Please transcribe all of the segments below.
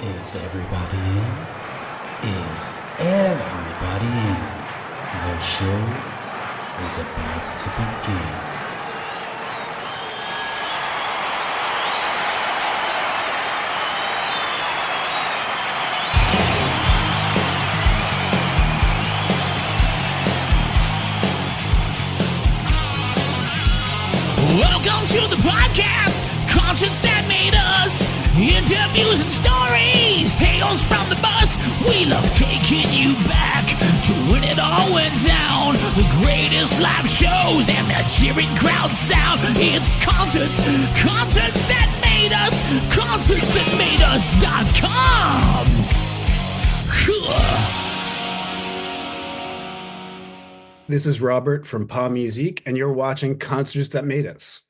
Is everybody in? Is everybody in? The show is about to begin. Welcome to the podcast, concerts that made us, interviews and stories, tales from the bus. We love taking you back to when it all went down. The greatest live shows and the cheering crowd sound. It's concerts that made us, concertsthatmadeus.com. This is Robert from Musique, and you're watching Concerts That Made Us.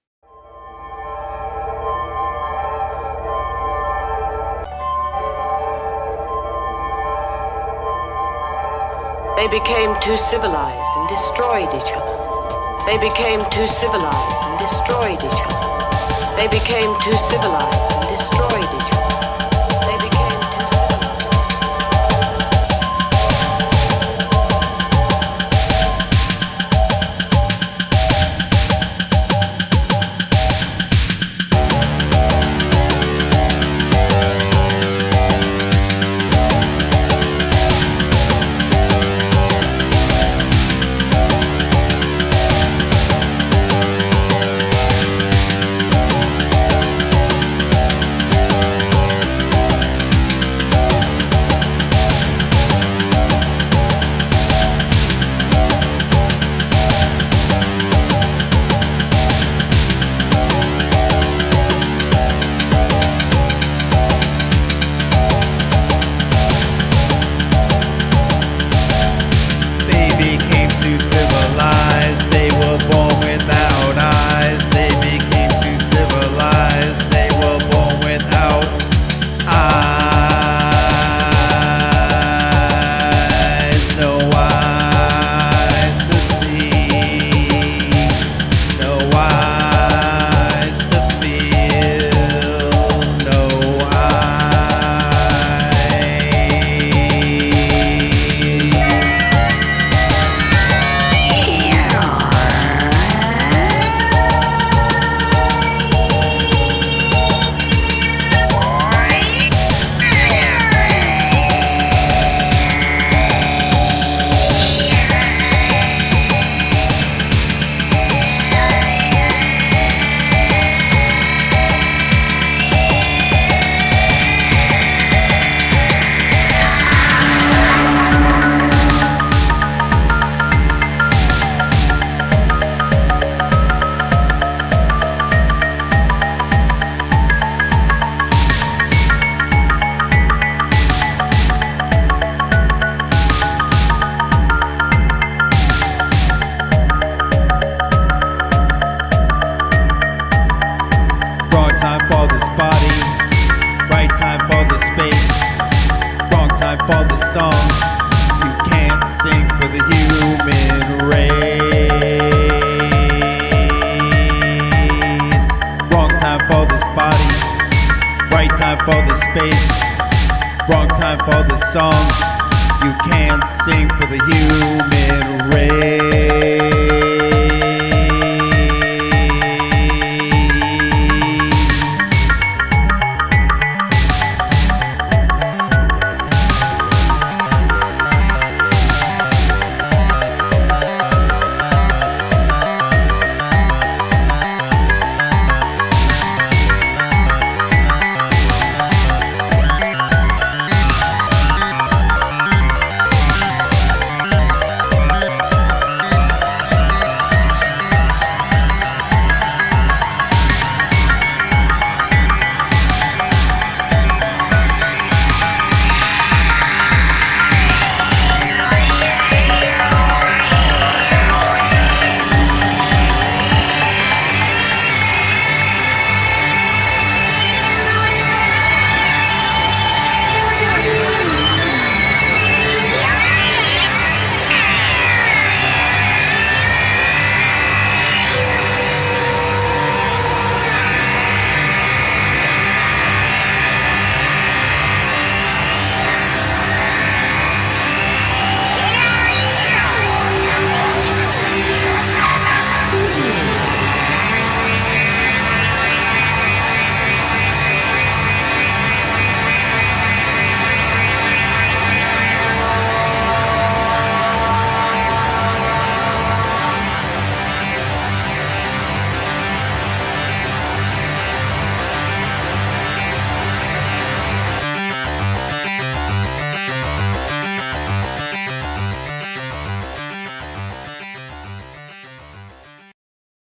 They became too civilized and destroyed each other. They became too civilized and destroyed each other. They became too civilized and destroyed each other. They became too civilized.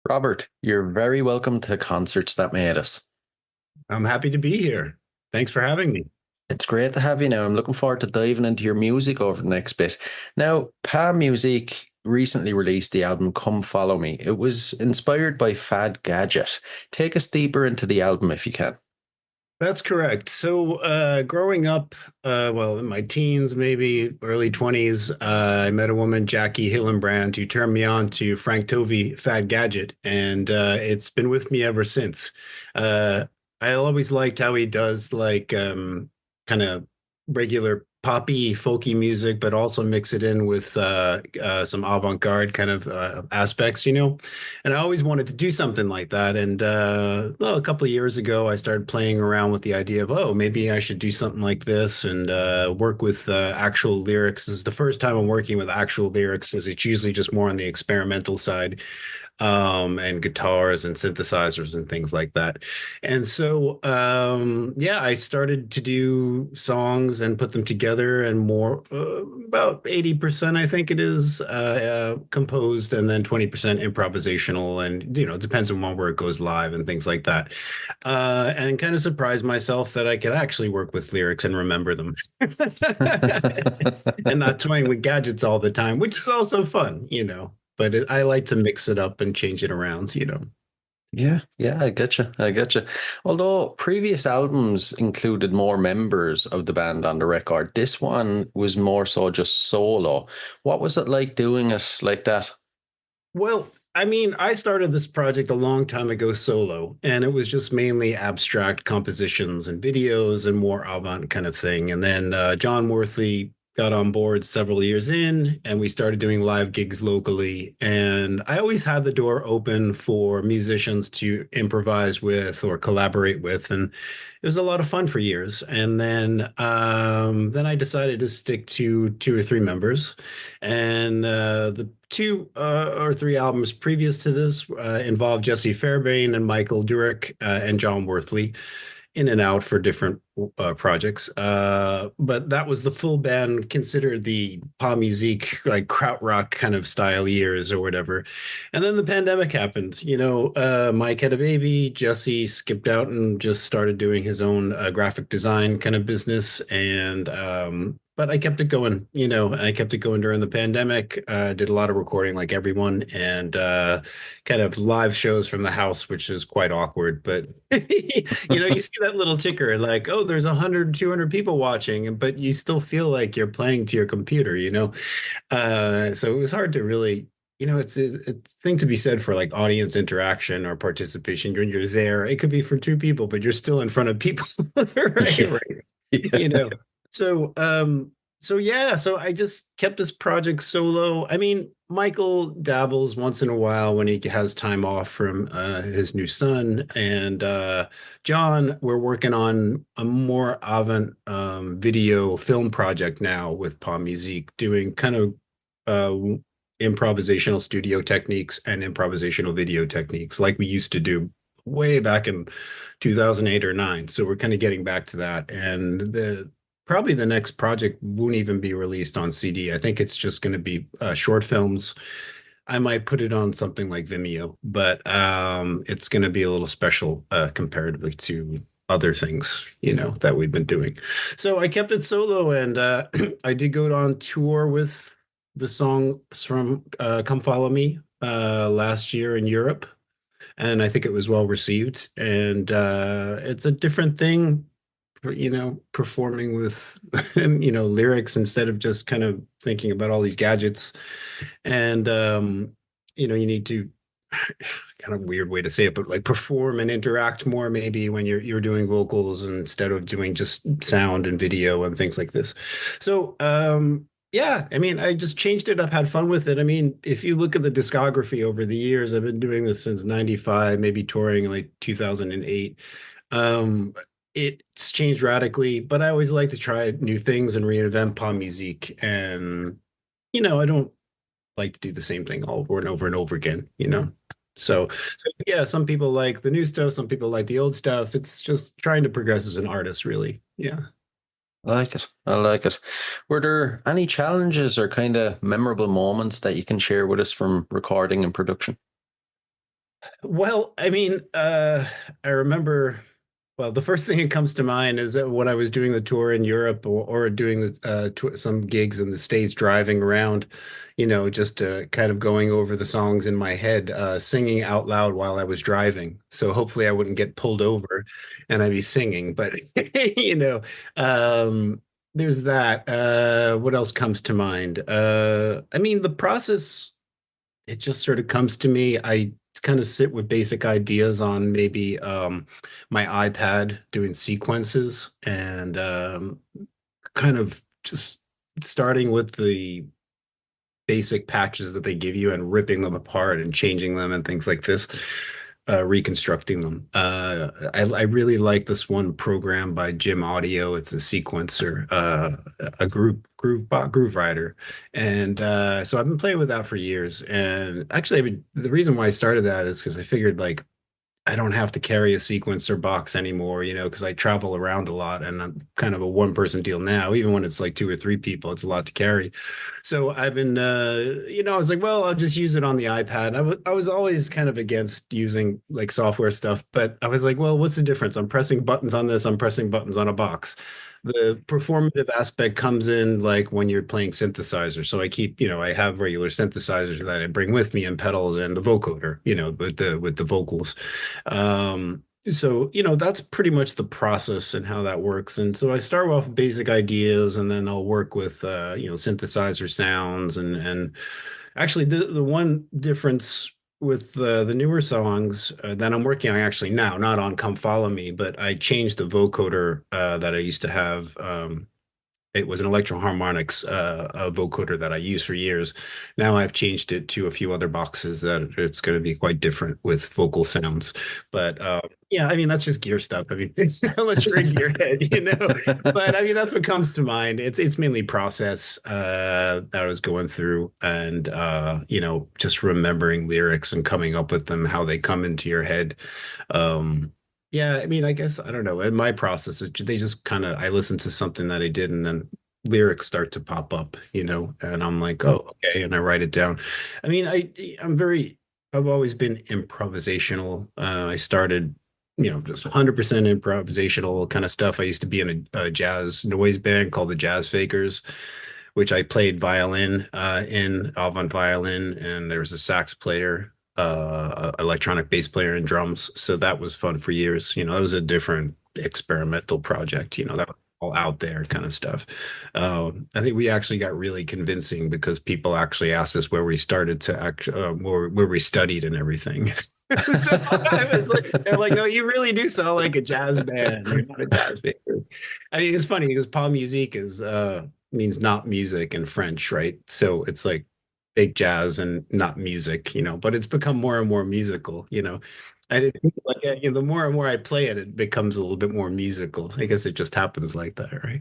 Robert, you're very welcome to Concerts That Made Us. I'm happy to be here. Thanks for having me. It's great to have you now. I'm looking forward to diving into your music over the next bit. Now, Pa Musique recently released the album Come Follow Me. It was inspired by Fad Gadget. Take us deeper into the album if you can. That's correct. So, growing up, well, in my teens, maybe early 20s, I met a woman, Jackie Hillenbrand, who turned me on to Frank Tovey, Fad Gadget, and it's been with me ever since. I always liked how he does like kind of regular poppy, folky music, but also mix it in with some avant-garde kind of aspects, you know. And I always wanted to do something like that. And well, a couple of years ago, I started playing around with the idea of, oh, maybe I should do something like this and work with actual lyrics. This is the first time I'm working with actual lyrics, as it's usually just more on the experimental side, and guitars and synthesizers and things like that. And so, yeah, I started to do songs and put them together, and more, about 80%, I think it is, composed, and then 20% improvisational. And, you know, it depends on where it goes live and things like that. And kind of surprised myself that I could actually work with lyrics and remember them and not toying with gadgets all the time, which is also fun, you know. But I like to mix it up and change it around, you know. Yeah, I get you. I get you. Although previous albums included more members of the band on the record, this one was more so just solo. What was it like doing it like that? Well, I mean, I started this project a long time ago solo, and it was just mainly abstract compositions and videos and more avant kind of thing. And then John Worthley got on board several years in, and we started doing live gigs locally. And I always had the door open for musicians to improvise with or collaborate with, and it was a lot of fun for years. And then I decided to stick to two or three members, and the two or three albums previous to this involved Jesse Fairbairn and Michael Durick and John Worthley, in and out for different projects. But that was the full band, considered the pop music, like krautrock kind of style years or whatever. And then the pandemic happened. You know, Mike had a baby. Jesse skipped out and just started doing his own graphic design kind of business. And but I kept it going, you know, I kept it going during the pandemic. Did a lot of recording like everyone, and kind of live shows from the house, which is quite awkward. But, you know, you see that little ticker like, oh, there's 100, 200 people watching, but you still feel like you're playing to your computer, you know? So it was hard to really, you know, it's a thing to be said for like audience interaction or participation. When you're there, it could be for two people, but you're still in front of people, right? Yeah. Right. You know, so so yeah, so I just kept this project solo. I mean, Michael dabbles once in a while when he has time off from his new son, and John, we're working on a more avant video film project now with Pa Musique, doing kind of uh, improvisational studio techniques and improvisational video techniques like we used to do way back in 2008 or 9. So we're kind of getting back to that. And the probably the next project won't even be released on CD. I think it's just going to be short films. I might put it on something like Vimeo, but it's going to be a little special comparatively to other things, you know, that we've been doing. So I kept it solo, and I did go on tour with the songs from Come Follow Me last year in Europe, and I think it was well received. And it's a different thing, you know, performing with you know, lyrics instead of just kind of thinking about all these gadgets. And you know, you need to, kind of weird way to say it, but like perform and interact more maybe when you're doing vocals instead of doing just sound and video and things like this. So yeah, I mean, I just changed it up, had fun with it. I mean, if you look at the discography over the years, I've been doing this since 95, maybe touring like 2008. It's changed radically, but I always like to try new things and reinvent pop music. And, you know, I don't like to do the same thing over and over and over again, you know? So yeah, some people like the new stuff, some people like the old stuff. It's just trying to progress as an artist, really. Yeah. I like it. I like it. Were there any challenges or kind of memorable moments that you can share with us from recording and production? Well, I mean, I remember. Well, the first thing that comes to mind is that when I was doing the tour in Europe or doing the some gigs in the States, driving around, just kind of going over the songs in my head, singing out loud while I was driving. So hopefully I wouldn't get pulled over and I'd be singing. But you know, um, there's that. What else comes to mind? I mean, the process, it just sort of comes to me. I kind of sit with basic ideas on maybe my iPad doing sequences and kind of just starting with the basic patches that they give you and ripping them apart and changing them and things like this, reconstructing them. I really like this one program by Jim Audio. It's a sequencer, a groove writer, and so I've been playing with that for years. And actually, the reason why I started that is because I figured like I don't have to carry a sequencer box anymore, because I travel around a lot and I'm kind of a one person deal now. Even when it's like two or three people, it's a lot to carry. So I've been, I was like, well, I'll just use it on the iPad. I was always kind of against using like software stuff, but I was like, well, what's the difference? I'm pressing buttons on this, I'm pressing buttons on a box. The performative aspect comes in like when you're playing synthesizer. So I keep, I have regular synthesizers that I bring with me and pedals and the vocoder, with the vocals. So, that's pretty much the process and how that works. And so I start off with basic ideas and then I'll work with, synthesizer sounds and actually the one difference with the newer songs that I'm working on actually now, not on Come Follow Me, but I changed the vocoder that I used to have. It was an Electro Harmonics a vocoder that I used for years. Now I've changed it to a few other boxes that it's going to be quite different with vocal sounds. But yeah, I mean that's just gear stuff. I mean, unless you're a gearhead. But I mean that's what comes to mind. It's mainly process that I was going through, and just remembering lyrics and coming up with them, how they come into your head. Yeah, I mean, I guess I don't know. In my process, they just kind of I listen to something that I did, and then lyrics start to pop up, and I'm like, oh, okay, and I write it down. I mean, I've always been improvisational. I started, just 100% improvisational kind of stuff. I used to be in a jazz noise band called the Jazz Fakers, which I played violin in avant violin, and there was a sax player, electronic bass player, and drums. So that was fun for years. That was a different experimental project. That was all out there kind of stuff. I think we actually got really convincing because people actually asked us where we started to where we studied and everything. So I was like, they're like, no, you really do sound like a jazz band. You're not a jazz band. I mean, it's funny because pas musique is means not music in French, right? So it's like fake jazz and not music, but it's become more and more musical, And it, like the more and more I play it, it becomes a little bit more musical. I guess it just happens like that, right?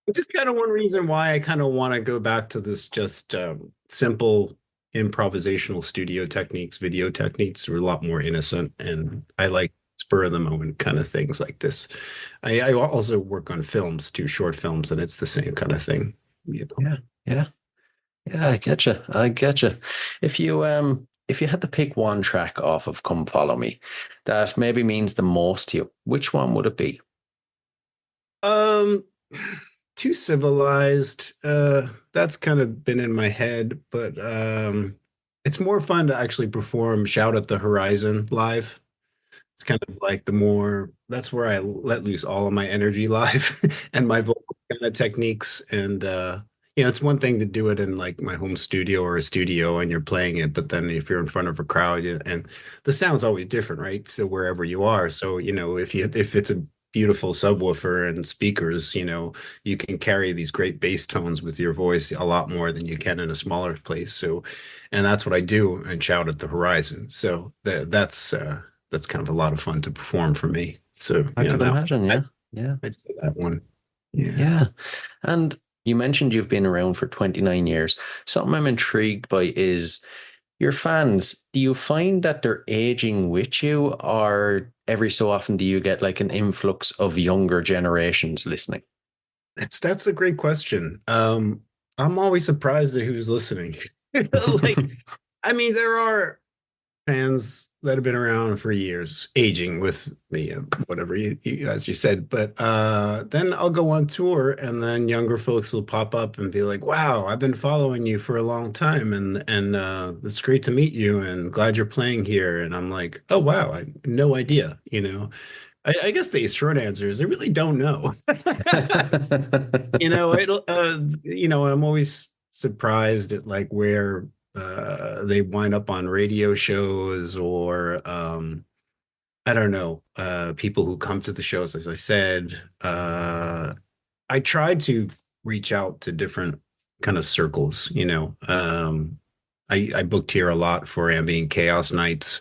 Which is kind of one reason why I kind of want to go back to this just simple improvisational studio techniques, video techniques are a lot more innocent, and I like spur of the moment kind of things like this. I also work on films too, short films, and it's the same kind of thing, Yeah, yeah, yeah. I get you. I get you. If you had to pick one track off of "Come Follow Me" that maybe means the most to you, which one would it be? Um, Too civilized. That's kind of been in my head, but it's more fun to actually perform "Shout at the Horizon" live. It's kind of like that's where I let loose all of my energy live and my vocal kind of techniques. And it's one thing to do it in like my home studio or a studio and you're playing it, but then if you're in front of a crowd and the sound's always different, right? So wherever you are. So, if it's a beautiful subwoofer and speakers, you can carry these great bass tones with your voice a lot more than you can in a smaller place. So, and that's what I do and shout at the horizon. So that's kind of a lot of fun to perform for me. So, I can imagine. Yeah, yeah, I'd say that one. Yeah. yeah. And you mentioned you've been around for 29 years. Something I'm intrigued by is your fans. Do you find that they're aging with you, or every so often do you get like an influx of younger generations listening? That's a great question. I'm always surprised at who's listening. Like, I mean, there are. fans that have been around for years, aging with me, whatever as you said. But then I'll go on tour, and then younger folks will pop up and be like, "Wow, I've been following you for a long time, and it's great to meet you, and glad you're playing here." And I'm like, "Oh wow, I had no idea." I guess the short answer is I really don't know. I'm always surprised at like where they wind up on radio shows or I don't know, people who come to the shows, as I said. I tried to reach out to different kind of circles, I booked here a lot for ambient chaos nights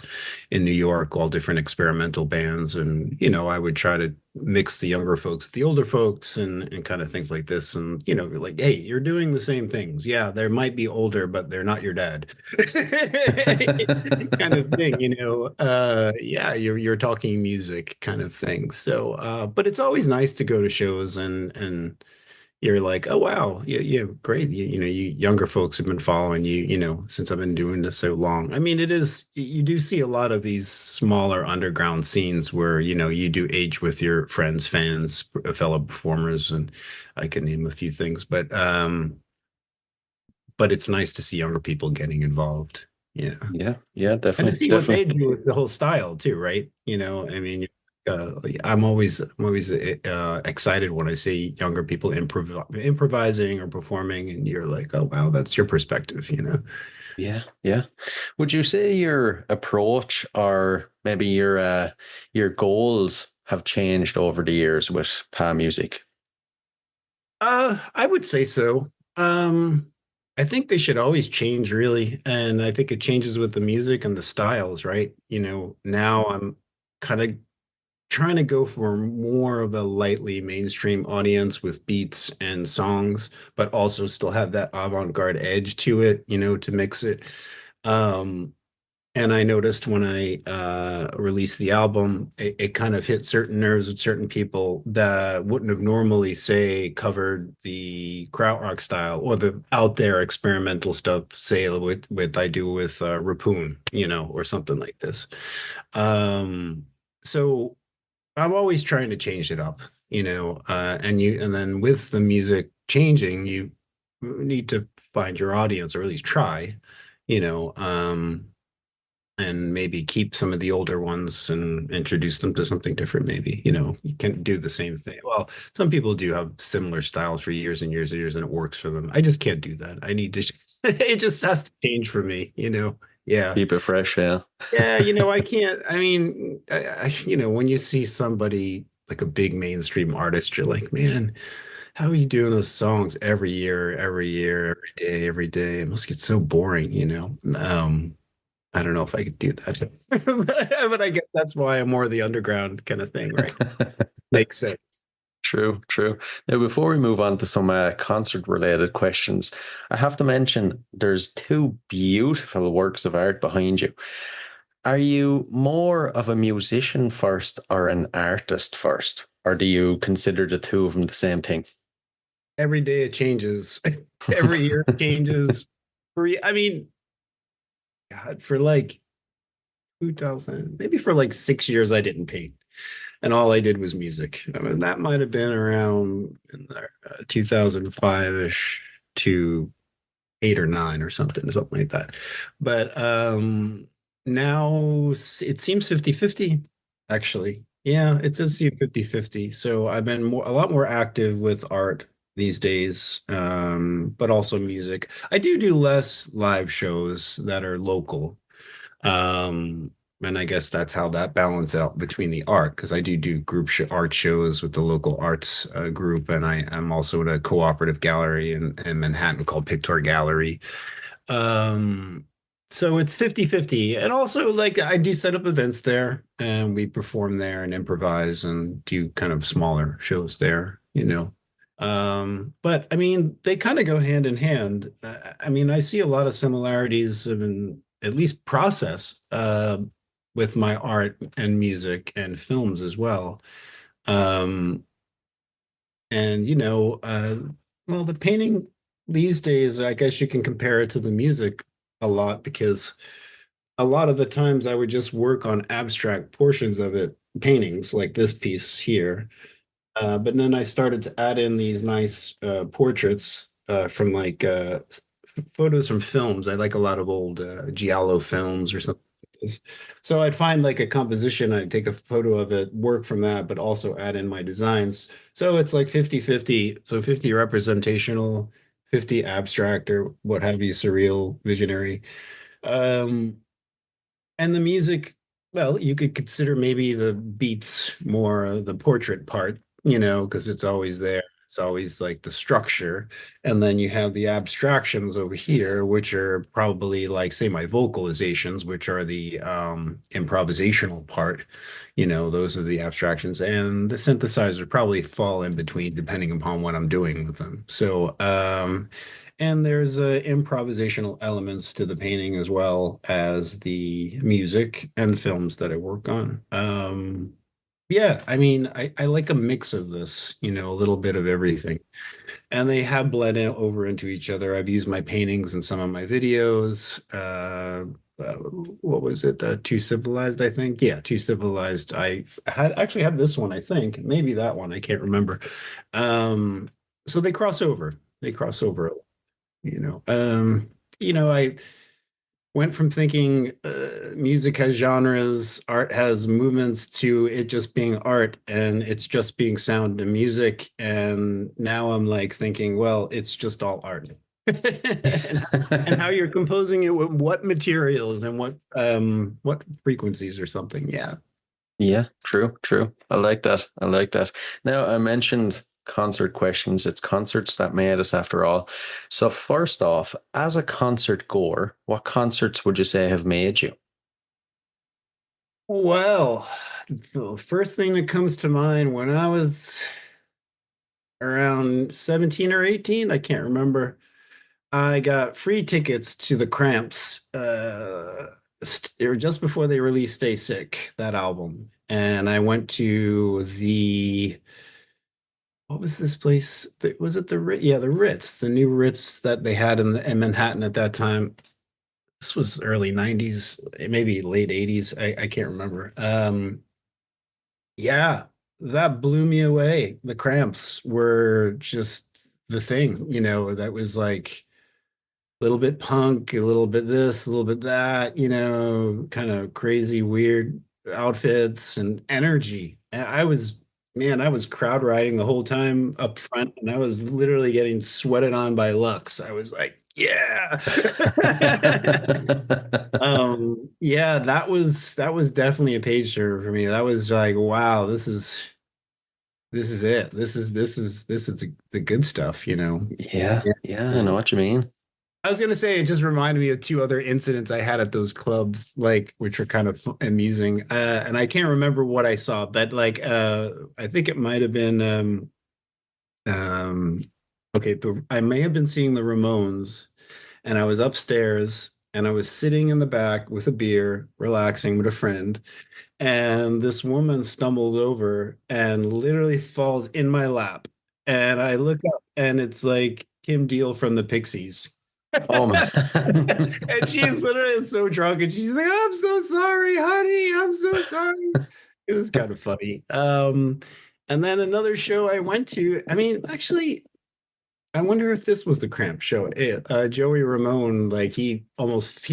in New York, all different experimental bands. And, I would try to mix the younger folks with the older folks and kind of things like this. And, like, hey, you're doing the same things. Yeah, they might be older, but they're not your dad. Kind of thing, yeah, you're talking music kind of thing. So but it's always nice to go to shows and you're like, oh wow, yeah, yeah, great. You younger folks have been following you, since I've been doing this so long. I mean, you do see a lot of these smaller underground scenes where, you do age with your friends, fans, fellow performers, and I can name a few things, but it's nice to see younger people getting involved. Yeah. Yeah, And to definitely, see what they definitely. do with the whole style too, right? I mean, I'm always excited when I see younger people improvising or performing, and you're like, oh wow, that's your perspective. Yeah, yeah. Would you say your approach or maybe your goals have changed over the years with Pa Music? I would say so. I think they should always change, really, and I think it changes with the music and the styles, right? Now I'm kind of trying to go for more of a lightly mainstream audience with beats and songs, but also still have that avant-garde edge to it, to mix it. Um, and I noticed when I released the album, it kind of hit certain nerves with certain people that wouldn't have normally, say, covered the krautrock style or the out there experimental stuff, say with I do with Rapoon, or something like this. So I'm always trying to change it up, and then with the music changing, you need to find your audience or at least try, you know, um, and maybe keep some of the older ones and introduce them to something different. Maybe, you can do the same thing. Well, some people do have similar styles for years and years and years, and it works for them. I just can't do that. I need to, it just has to change for me. Yeah. Keep it fresh, yeah. Yeah, I can't. I mean, when you see somebody like a big mainstream artist, you're like, man, how are you doing those songs every year, every day? It must get so boring. I don't know if I could do that, but I guess that's why I'm more the underground kind of thing, right? Makes sense. True, true. Now, before we move on to some concert related questions, I have to mention there's two beautiful works of art behind you. Are you more of a musician first or an artist first? Or do you consider the two of them the same thing? Every day it changes. Every year it changes. I mean, God, for like 2000, maybe for like 6 years, I didn't paint. And all I did was music. I mean, that might have been around in the 2005-ish to 8 or 9 or something like that. But now it seems 50-50, actually. Yeah, it does seem 50-50. So I've been a lot more active with art these days, but also music. I do less live shows that are local. Um, and I guess that's how that balance out between the art, because I do group art shows with the local arts group, and I'm also at a cooperative gallery in Manhattan called Pictor Gallery. Um, so it's 50-50. And also, like, I do set up events there, and we perform there and improvise and do kind of smaller shows there. But I mean, they kind of go hand in hand. I mean, I see a lot of similarities in at least process with my art and music and films as well. Um, and well, the painting these days, I guess you can compare it to the music a lot because a lot of the times I would just work on abstract portions of it, paintings like this piece here. But then I started to add in these nice portraits from like photos from films. I like a lot of old giallo films or something like this. So I'd find like a composition, I'd take a photo of it, work from that, but also add in my designs. So it's like 50-50. So 50 representational, 50 abstract or what have you, surreal, visionary. Um, and the music, well, you could consider maybe the beats more the portrait part, because it's always there. It's always like the structure. And then you have the abstractions over here, which are probably like, say, my vocalizations, which are the improvisational part. Those are the abstractions. And the synthesizer probably fall in between depending upon what I'm doing with them. So, and there's improvisational elements to the painting as well as the music and films that I work on. Yeah, I mean, I like a mix of this, a little bit of everything. And they have bled in over into each other. I've used my paintings in some of my videos. What was it? Too Civilized, I think. Yeah, Too Civilized. I had actually had this one, I think. Maybe that one. I can't remember. So they cross over. They cross over, I went from thinking music has genres, art has movements, to it just being art and it's just being sound and music. And now I'm like thinking, well, it's just all art. and how you're composing it with what materials and what frequencies or something. Yeah. Yeah, true, true. I like that. I like that. Now, I mentioned concert questions. It's concerts that made us after all. So, first off, as a concert goer, what concerts would you say have made you? Well, the first thing that comes to mind when I was around 17 or 18, I can't remember. I got free tickets to the Cramps. It was just before they released Stay Sick, that album. And I went to what was this place? Was it the Ritz? Yeah, the Ritz, the new Ritz that they had in Manhattan at that time. This was early 90s, maybe late 80s. I can't remember. Yeah, that blew me away. The Cramps were just the thing, that was like a little bit punk, a little bit this, a little bit that, kind of crazy, weird outfits and energy. And man, I was crowd riding the whole time up front, and I was literally getting sweated on by Lux. I was like, yeah. Yeah, that was definitely a page turner for me. That was like, wow, this is it. This is the good stuff, Yeah, Yeah. yeah, I know what you mean. I was gonna say it just reminded me of two other incidents I had at those clubs, like which are kind of amusing. And I can't remember what I saw, but like I think it might have been um okay, I may have been seeing the Ramones, and I was upstairs and I was sitting in the back with a beer, relaxing with a friend, and this woman stumbles over and literally falls in my lap. And I look up and it's like Kim Deal from the Pixies. Oh And man. she's literally so drunk and she's like, I'm so sorry, honey. I'm so sorry. It was kind of funny. And then another show I went to, I mean, actually, I wonder if this was the Cramp show. Joey Ramone, like he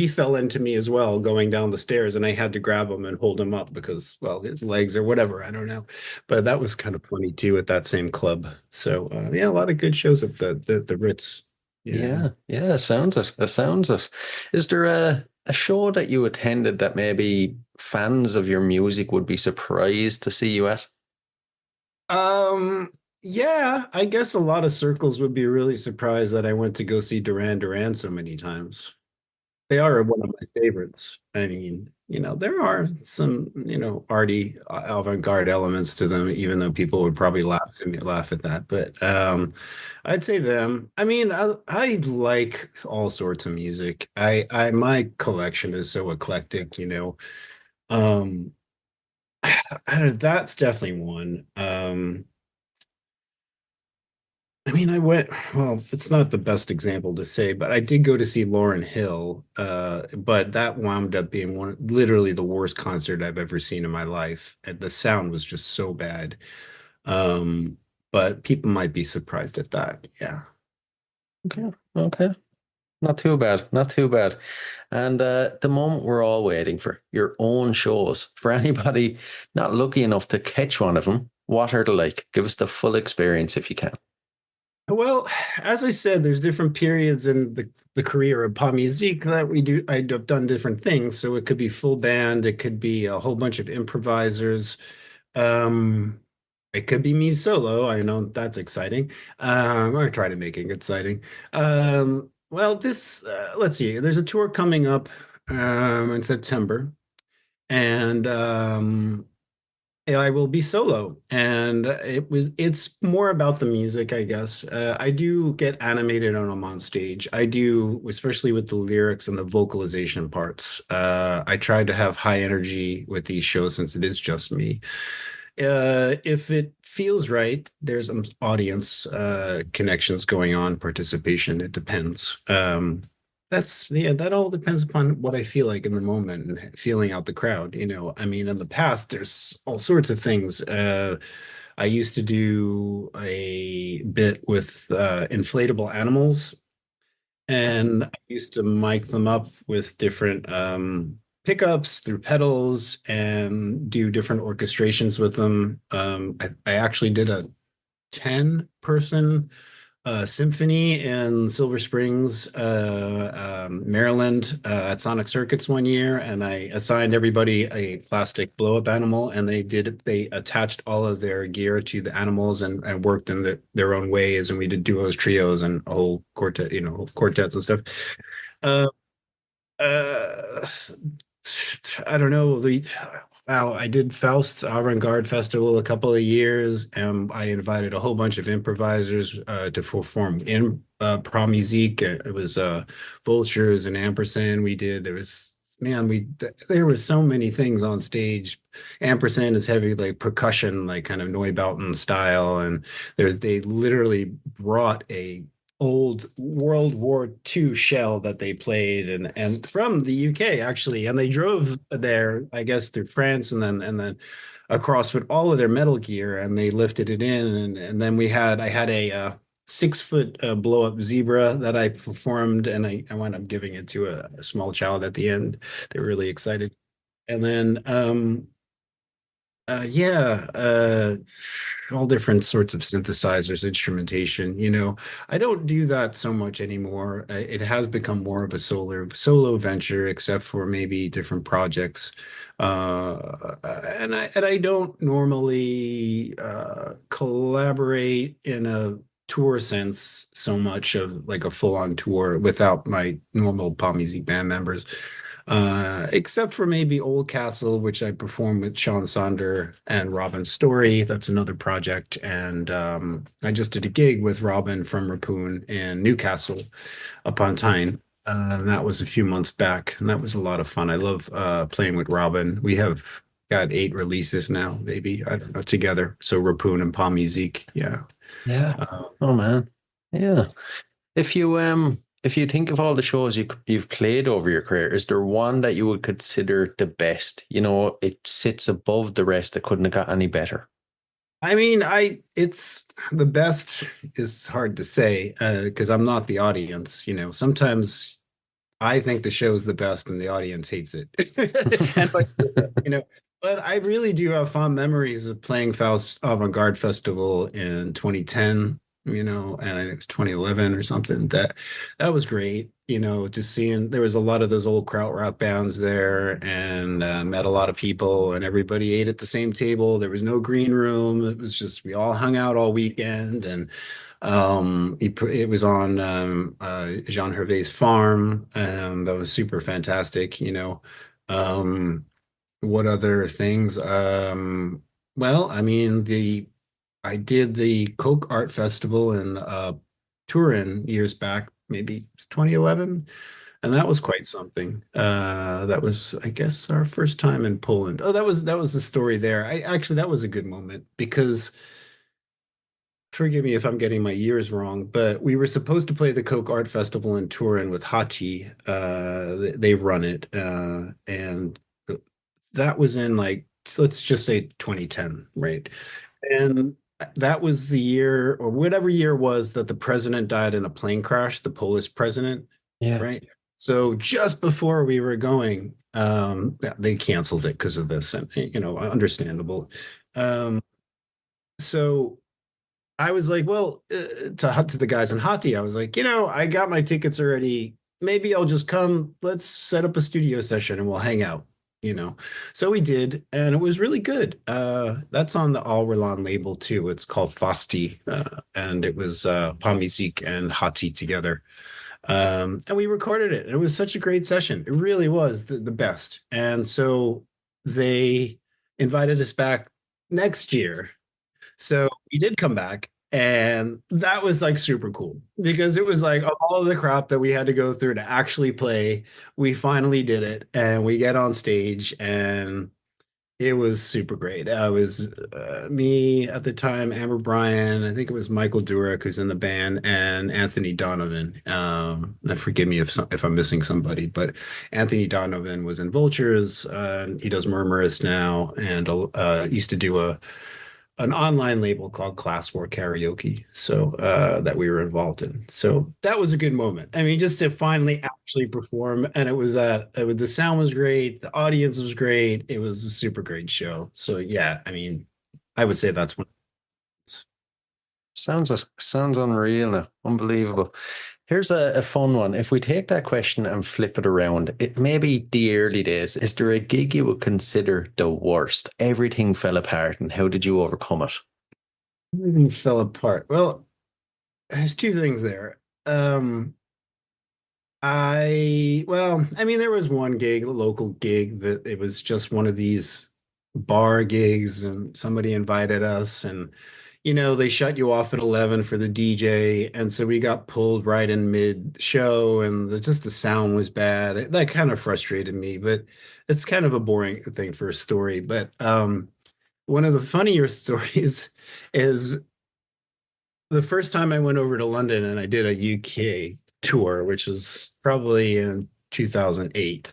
fell into me as well going down the stairs, and I had to grab him and hold him up because, well, his legs or whatever, I don't know. But that was kind of funny too at that same club. So yeah, a lot of good shows at the Ritz. Yeah. Yeah, yeah, it sounds it. It sounds it. Is there a show that you attended that maybe fans of your music would be surprised to see you at? Um, yeah, I guess a lot of circles would be really surprised that I went to go see Duran Duran so many times. They are one of my favorites. I mean, there are some, arty avant-garde elements to them, even though people would probably laugh at that. But I'd say them. I mean, I like all sorts of music. My collection is so eclectic. Um, that's definitely one. mean, I went, well, it's not the best example to say, but I did go to see Lauryn Hill, but that wound up being literally the worst concert I've ever seen in my life. And the sound was just so bad. Um, but people might be surprised at that. Yeah. Okay. Okay. Not too bad. Not too bad. And the moment we're all waiting for, your own shows. For anybody not lucky enough to catch one of them, what are they like? Give us the full experience if you can. Well, as I said, there's different periods in the career of pop music that we do. I've done different things. So it could be full band, it could be a whole bunch of improvisers. Um, it could be me solo. I know that's exciting. I try to make it exciting. Well, let's see. There's a tour coming up in September, and I will be solo, and it's more about the music, I guess. I do get animated when I'm on stage. I do, especially with the lyrics and the vocalization parts. I try to have high energy with these shows since it is just me. If it feels right, there's some audience connections going on, participation. It depends. Yeah, that all depends upon what I feel like in the moment and feeling out the crowd. I mean, in the past, there's all sorts of things. I used to do a bit with inflatable animals, and I used to mic them up with different pickups through pedals and do different orchestrations with them. I actually did a 10-person symphony in Silver Springs, Maryland, at Sonic Circuits one year, and I assigned everybody a plastic blow-up animal, and they attached all of their gear to the animals and worked in their own ways, and we did duos, trios, and a whole quartet, quartets and stuff. Uh, uh, I don't know. Wow, I did Faust's Avant-Garde Festival a couple of years, and I invited a whole bunch of improvisers to perform in prom musique. It was Vultures and Ampersand. We did. There was so many things on stage. Ampersand is heavy, like percussion, like kind of Neubauten style, and they literally brought a old World War II shell that they played and from the UK actually, and they drove there, I guess, through France and then across with all of their metal gear, and they lifted it in, and then I had a 6-foot blow up zebra that I performed, and I wound up giving it to a small child at the end. They were really excited, and then yeah, all different sorts of synthesizers, instrumentation. I don't do that so much anymore. It has become more of a solo venture, except for maybe different projects. And I don't normally collaborate in a tour sense so much of like a full-on tour without my normal pop music band members. Except for maybe Old Castle, which I performed with Sean Sonder and Robin Story. That's another project. And I just did a gig with Robin from Rappoon in Newcastle upon Tyne. And that was a few months back, and that was a lot of fun. I love playing with Robin. We have got 8 releases now, maybe, I don't know, together. So Rappoon and Palm Musique. Yeah. Yeah. Uh, Oh man. Yeah. If you think of all the shows you've played over your career, is there one that you would consider the best? It sits above the rest that couldn't have got any better. I mean, it's the best is hard to say because I'm not the audience. Sometimes I think the show's the best and the audience hates it. And but I really do have fond memories of playing Faust Avant-Garde Festival in 2010, and I think it was 2011 or something. That was great. Just seeing there was a lot of those old krautrock bands there, and met a lot of people, and everybody ate at the same table. There was no green room. It was just we all hung out all weekend, and it was on Jean Hervé's farm. That was super fantastic. What other things? Well, I mean, I did the Coke Art Festival in Turin years back, maybe it was 2011, and that was quite something. That was, I guess, our first time in Poland. Oh, that was the story there. That was a good moment because forgive me if I'm getting my years wrong, but we were supposed to play the Coke Art Festival in Turin with Hachi. They run it, and that was in like, let's just say 2010, right? And that was the year, or whatever year it was, that the president died in a plane crash, the Polish president, Yeah. right? So just before we were going, they canceled it because of this, and understandable. Um, so I was like, well, to the guys in Hati, I was like, I got my tickets already. Maybe I'll just come. Let's set up a studio session and we'll hang out. So we did, and it was really good. That's on the All Roland label too. It's called Fosti, and it was Musique and Hati together. And we recorded it. It was such a great session. It really was the best. And so they invited us back next year. So we did come back, and that was like super cool because it was like, of all of the crap that we had to go through to actually play, we finally did it, and we get on stage, and it was super great. It was me at the time, Amber Bryan, I think it was Michael Durack who's in the band, and Anthony Donovan. Now forgive me if I'm missing somebody, but Anthony Donovan was in Vultures. He does Murmurous now, and used to do an online label called Class War Karaoke, so that we were involved in. So that was a good moment. I mean, just to finally actually perform, and the sound was great, the audience was great, it was a super great show. So yeah, I mean, I would say that's one. Sounds unreal now. Unbelievable. Here's a fun one. If we take that question and flip it around, it may be the early days. Is there a gig you would consider the worst? Everything fell apart, and how did you overcome it? Everything fell apart. Well, there's two things there. I mean, there was one gig, a local gig, that it was just one of these bar gigs, and somebody invited us, and they shut you off at 11 for the DJ, and so we got pulled right in mid show, and just the sound was bad. That kind of frustrated me, but it's kind of a boring thing for a story. But one of the funnier stories is the first time I went over to London and I did a UK tour, which was probably in 2008.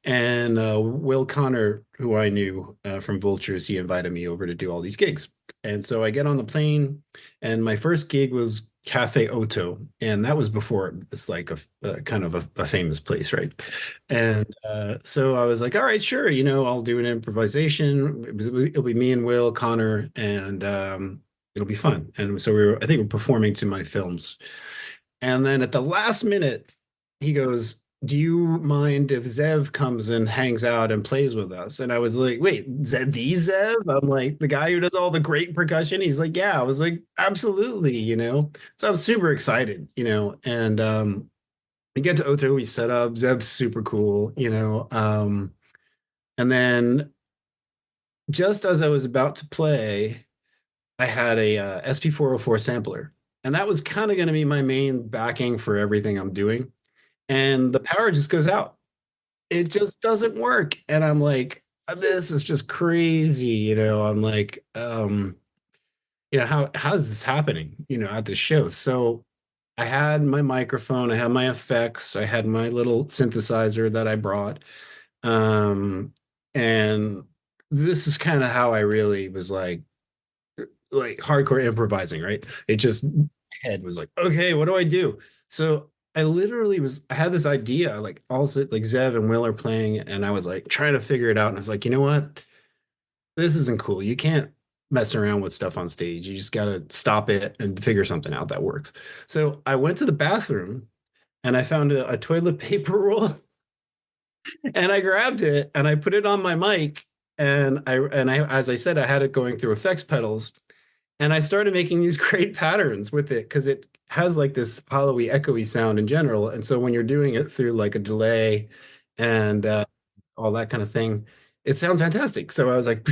And Will Connor, who I knew from Vultures, he invited me over to do all these gigs. And so I get on the plane, and my first gig was Cafe Otto, and that was before it's like a kind of a famous place, right? And so I was like, all right, sure, I'll do an improvisation. It'll be me and Will Connor, and it'll be fun. And so I think we're performing to my films. And then at the last minute, he goes, do you mind if Zev comes and hangs out and plays with us? And I was like, wait, the Zev? I'm like, the guy who does all the great percussion? He's like, yeah. I was like, absolutely, So I'm super excited, and we get to Otto, we set up, Zev's super cool, and then just as I was about to play, I had a SP404 sampler, and that was kind of going to be my main backing for everything I'm doing. And the power just goes out. It just doesn't work. And I'm like, this is just crazy. I'm like, how's this happening, at the show? So I had my microphone, I had my effects, I had my little synthesizer that I brought. And this is kind of how I really was like hardcore improvising, right? It just head was like, okay, what do I do? So I had this idea, like also like Zev and Will are playing, and I was like trying to figure it out. And I was like, you know what? This isn't cool. You can't mess around with stuff on stage. You just got to stop it and figure something out that works. So I went to the bathroom and I found a toilet paper roll and I grabbed it and I put it on my mic. And as I said, I had it going through effects pedals. And I started making these great patterns with it because it has like this hollowy, echoey sound in general. And so when you're doing it through like a delay and all that kind of thing, it sounds fantastic. So I was like,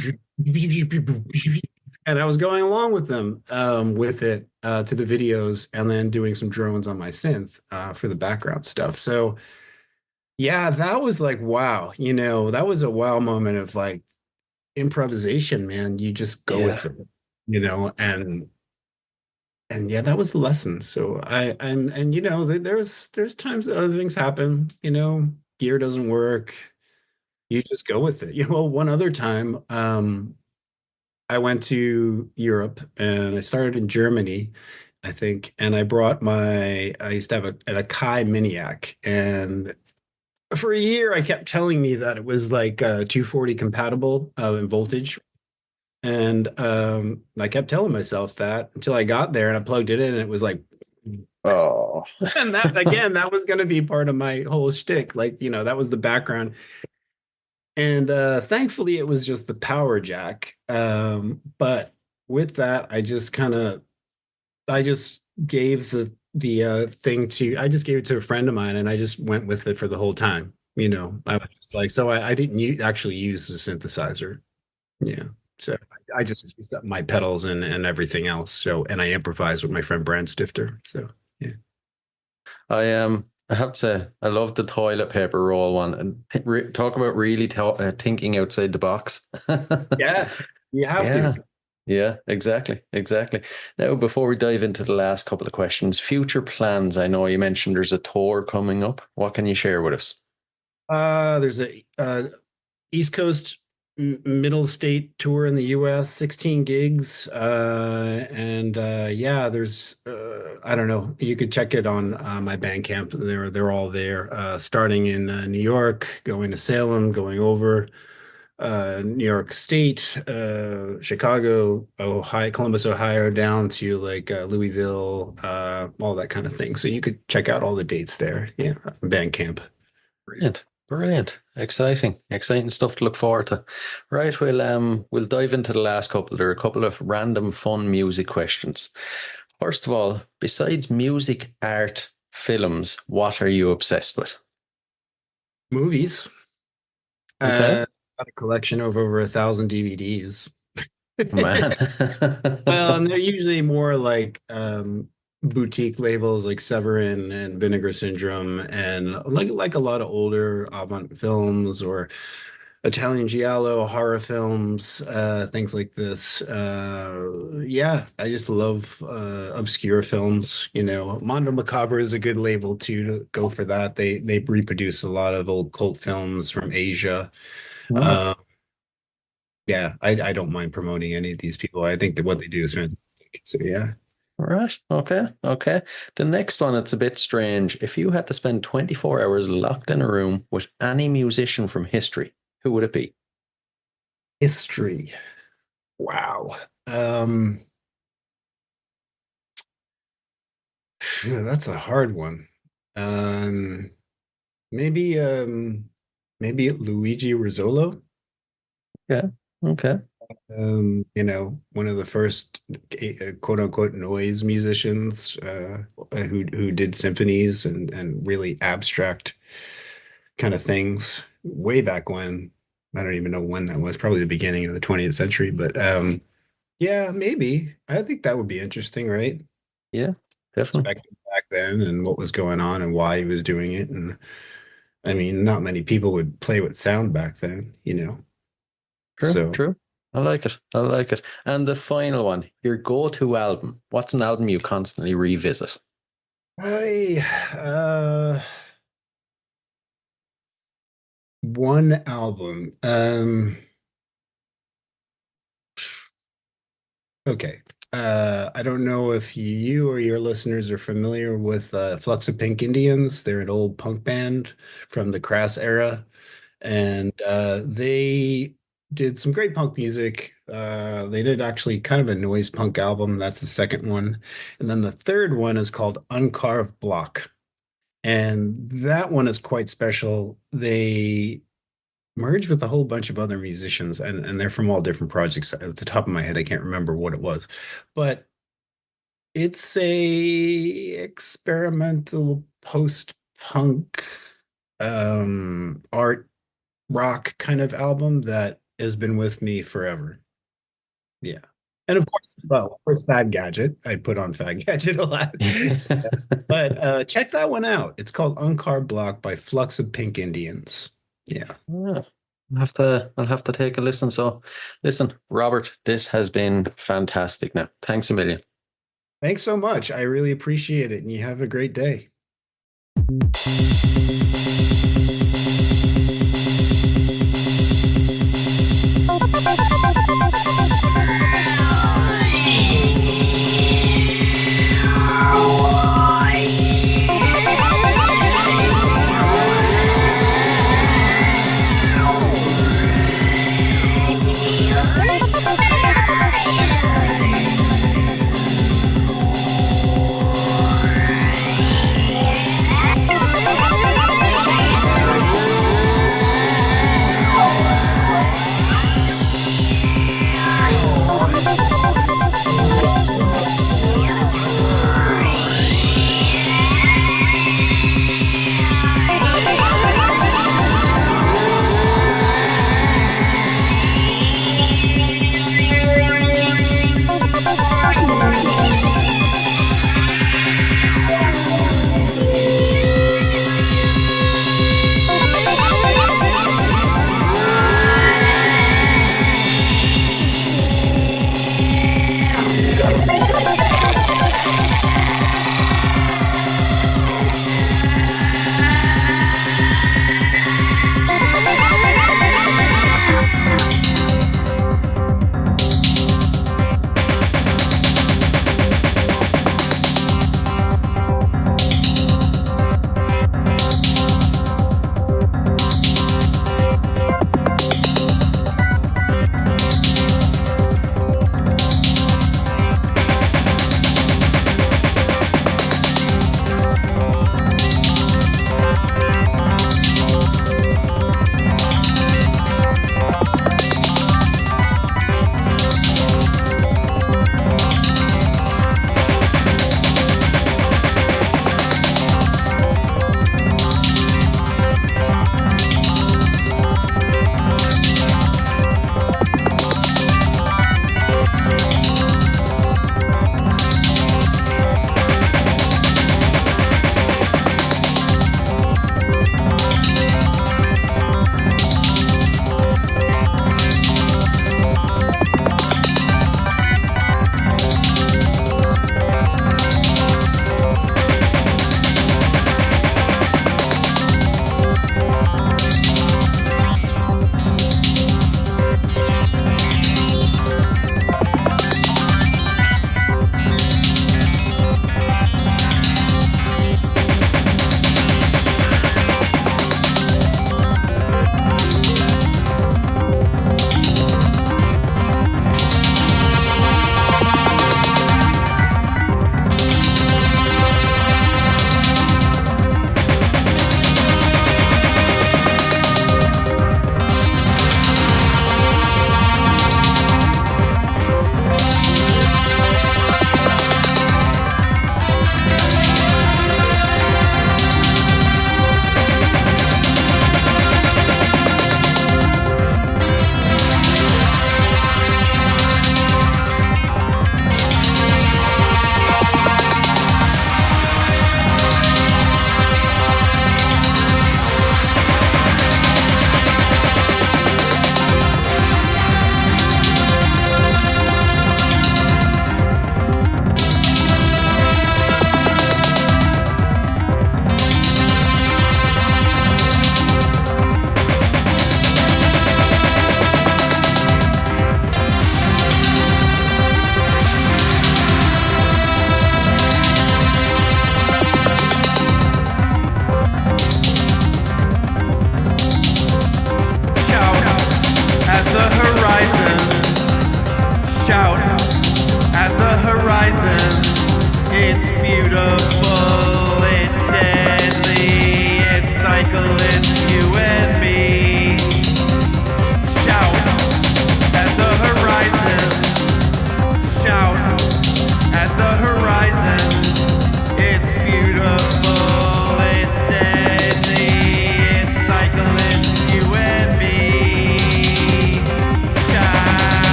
and I was going along with them with it to the videos, and then doing some drones on my synth for the background stuff. So yeah, that was like, wow, that was a wow moment of like improvisation, man. You just go with it, and and yeah, that was the lesson. So and there's times that other things happen, gear doesn't work. You just go with it. One other time, I went to Europe and I started in Germany, I think, and I used to have a Kai Miniac, and for a year I kept telling me that it was like 240 compatible in voltage. And I kept telling myself that until I got there and I plugged it in and it was like, Oh, and that again, that was going to be part of my whole shtick. Like, that was the background. And thankfully it was just the power jack. But with that, I just gave the thing to I just gave it to a friend of mine and I just went with it for the whole time. I was just like, so I didn't actually use the synthesizer. Yeah. So I just used up my pedals and everything else. So and I improvised with my friend Brand Stifter. So yeah. I have to say, I love the toilet paper roll one, and talk about really thinking outside the box. Yeah, you have Yeah, to. yeah, exactly, exactly. Now, before we dive into the last couple of questions, future plans. I know you mentioned there's a tour coming up. What can you share with us? There's a East Coast middle state tour in the US, 16 gigs. And yeah, there's I don't know. You could check it on my Bandcamp. They're all there. Starting in New York, going to Salem, going over New York State, Chicago, Ohio, Columbus, Ohio, down to like Louisville, all that kind of thing. So you could check out all the dates there. Yeah, Bandcamp. Brilliant, brilliant, exciting, exciting stuff to look forward to. Right, we'll dive into the last couple. There are a couple of random fun music questions. First of all, besides music, art, films, what are you obsessed with? Movies. Okay, Got a collection of over 1,000 DVDs. man. Well, and they're usually more like boutique labels like Severin and Vinegar Syndrome, and like a lot of older avant films or Italian giallo horror films, things like this. Yeah, I just love obscure films. Mondo Macabre is a good label too to go for that. They reproduce a lot of old cult films from Asia. Oh, Uh, yeah, I don't mind promoting any of these people. I think that what they do is fantastic. So yeah. right. Okay. Okay. The next one, it's a bit strange. If you had to spend 24 hours locked in a room with any musician from history, who would it be? History. Wow. Um, that's a hard one. Um, maybe maybe Luigi Rizzolo. Yeah. Okay. One of the first quote unquote noise musicians who did symphonies and really abstract kind of things way back when. I don't even know when that was, probably the beginning of the 20th century, but yeah, maybe. I think that would be interesting, right? Yeah. Definitely. Perspective back then and what was going on and why he was doing it. And I mean, not many people would play with sound back then. True. So True. I like it. I like it. And the final one, your go-to album. What's an album you constantly revisit? I one album. Okay. I don't know if you or your listeners are familiar with Flux of Pink Indians. They're an old punk band from the Crass era, and they did some great punk music. They did actually kind of a noise punk album. That's the second one, and then the third one is called Uncarved Block, and that one is quite special. They merged with a whole bunch of other musicians, and they're from all different projects. At the top of my head, I can't remember what it was, but it's a experimental post-punk art rock kind of album that has been with me forever. Yeah. And of course, Fad Gadget. I put on Fad Gadget a lot. But check that one out. It's called Uncarved Block by Flux of Pink Indians. Yeah. Yeah. I'll have to take a listen. So listen, Robert, this has been fantastic now. Thanks a million. Thanks so much. I really appreciate it. And you have a great day.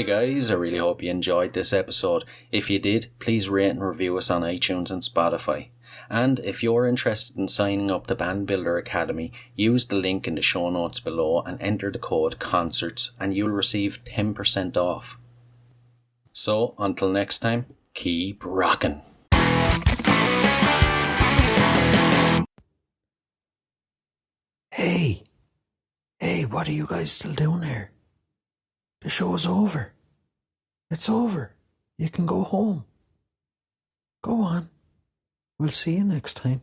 Hey guys, I really hope you enjoyed this episode. If you did, please rate and review us on iTunes and Spotify. And if you're interested in signing up to Band Builder Academy, use the link in the show notes below and enter the code CONCERTS and you'll receive 10% off. So, until next time, keep rocking. Hey, what are you guys still doing here? The show's over. It's over. You can go home. Go on. We'll see you next time.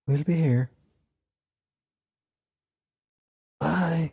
We'll be here. Bye.